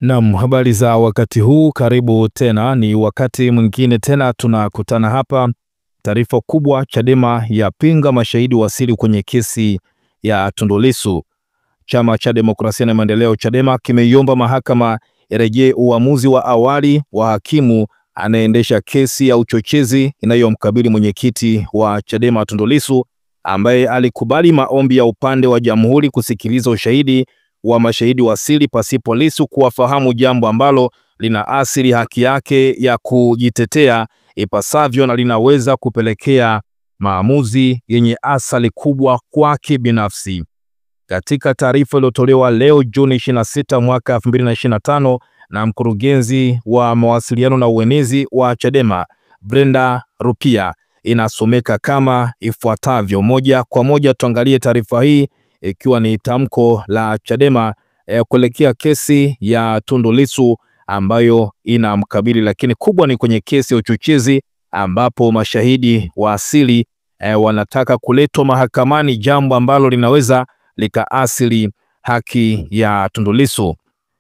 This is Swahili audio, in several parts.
Naam, habari za wakati huu, karibu tena. Ni wakati mwingine tena tunakutana hapa. Taarifa kubwa: Chadema yapinga mashahidi wasili kwenye kesi ya Tundu Lissu. Chama cha Demokrasia na Maendeleo Chadema kimeiomba mahakama irejee uamuzi wa awali wa hakimu anayeendesha kesi ya uchochezi inayomkabili mwenyekiti wa Chadema Tundu Lissu, ambaye alikubali maombi ya upande wa jamhuri kusikiliza ushahidi wa mashahidi wasili pasipo Lissu kuwafahamu, jambo ambalo lina asili haki yake ya kujitetea ipasavyo na linaweza kupelekea maamuzi yenye athari kubwa kwake binafsi. Katika taarifa iliyotolewa leo Juni 26 mwaka 2025 na mkurugenzi wa mawasiliano na uenezi wa Chadema Brenda Rupia, inasomeka kama ifuatavyo. Moja kwa moja tuangalie taarifa hii, ikiwa ni tamko la Chadema kuelekea kesi ya Tundu Lissu ambayo inamkabili, lakini kubwa ni kwenye kesi ya uchochezi ambapo mashahidi wa asili wanataka kuletwa mahakamani, jambo ambalo linaweza likaasili haki ya Tundu Lissu.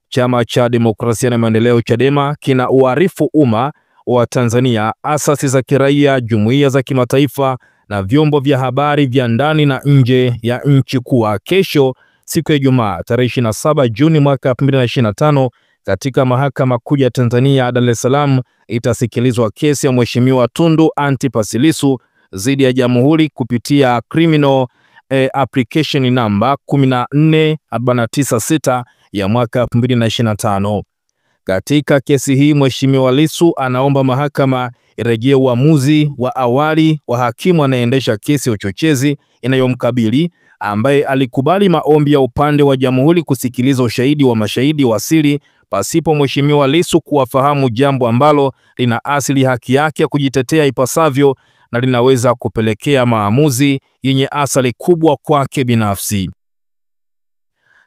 Chama cha Demokrasia na Maendeleo Chadema kina uarifu umma wa Tanzania, asasi za kiraia, jumuiya za kimataifa na vyombo vya habari vya ndani na nje ya nchi kuwa kesho, siku ya Ijumaa tarehe 27 Juni mwaka 2025, katika Mahakama Kuu ya Tanzania Dar es Salaam itasikilizwa kesi ya Mheshimiwa Tundu Antipas Lissu dhidi ya Jamhuri kupitia criminal application number 14496 ya mwaka 2025. Katika kesi hii Mheshimiwa Lissu anaomba mahakama irejee uamuzi wa awali wa hakimu anayeendesha kesi ya uchochezi inayomkabili, ambaye alikubali maombi ya upande wa jamhuri kusikiliza ushahidi wa mashahidi wasili pasipo Mheshimiwa Lissu kuwafahamu, jambo ambalo lina asili haki yake ya kujitetea ipasavyo na linaweza kupelekea maamuzi yenye athari kubwa kwake binafsi.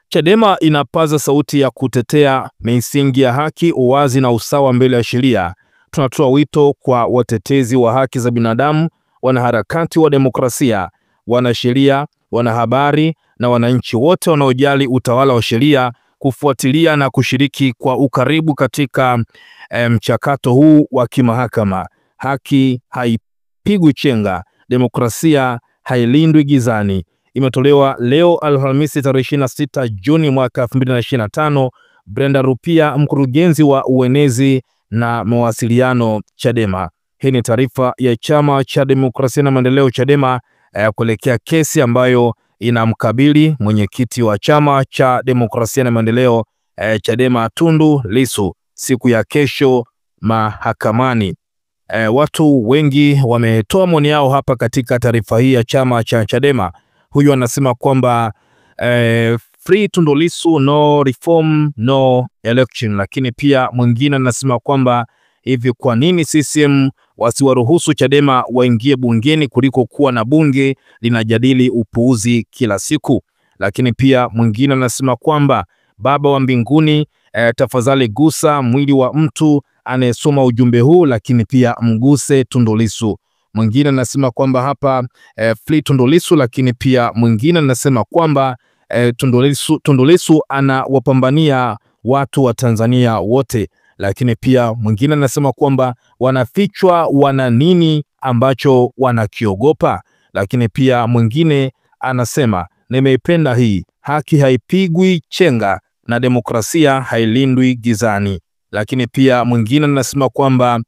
Chadema inapaza sauti ya kutetea misingi ya haki, uwazi na usawa mbele ya sheria. Tunatoa wito kwa watetezi wa haki za binadamu, wanaharakati wa demokrasia, wanasheria, wanahabari na wananchi wote wanaojali utawala wa sheria kufuatilia na kushiriki kwa ukaribu katika mchakato huu wa kimahakama. Haki haipigwi chenga, demokrasia hailindwi gizani. Imetolewa leo Alhamisi tarehe 26 Juni mwaka 2025. Brenda Rupia, mkurugenzi wa uenezi na mawasiliano Chadema. Hii ni taarifa ya Chama cha Demokrasia na Maendeleo Chadema kuelekea kesi ambayo inamkabili mwenyekiti wa Chama cha Demokrasia na Maendeleo Chadema Tundu Lissu siku ya kesho mahakamani. Watu wengi wametoa maoni yao hapa katika taarifa hii ya chama cha Chadema. Huyu anasema kwamba free Tundu Lissu, no reform, no election. Lakini pia mwingine anasema kwamba hivi, kwa nini CCM wasiwaruhusu Chadema waingie bungeni kuliko kuwa na bunge linajadili upuuzi kila siku? Lakini pia mwingine anasema kwamba Baba wa mbinguni, tafadhali gusa mwili wa mtu anayesoma ujumbe huu, lakini pia mguse Tundu Lissu. Mwingine anasema kwamba hapa free Tundu Lissu, lakini pia mwingine anasema kwamba Tundu Lissu anawapambania watu wa Tanzania wote. Lakini pia mwingine anasema kwamba wanafichwa, wana nini ambacho wanakiogopa? Lakini pia mwingine anasema nimeipenda hii, haki haipigwi chenga na demokrasia hailindwi gizani. Lakini pia mwingine anasema kwamba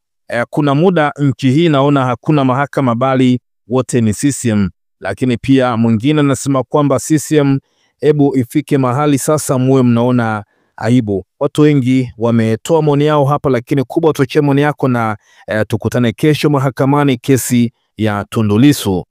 kuna muda nchi hii naona hakuna mahakama bali wote ni CCM. Lakini pia mwingine anasema kwamba CCM, hebu ifike mahali sasa muwe mnaona aibu. Watu wengi wametoa maoni yao hapa, lakini kubwa tuachie maoni yako na tukutane kesho mahakamani, kesi ya Tundu Lissu.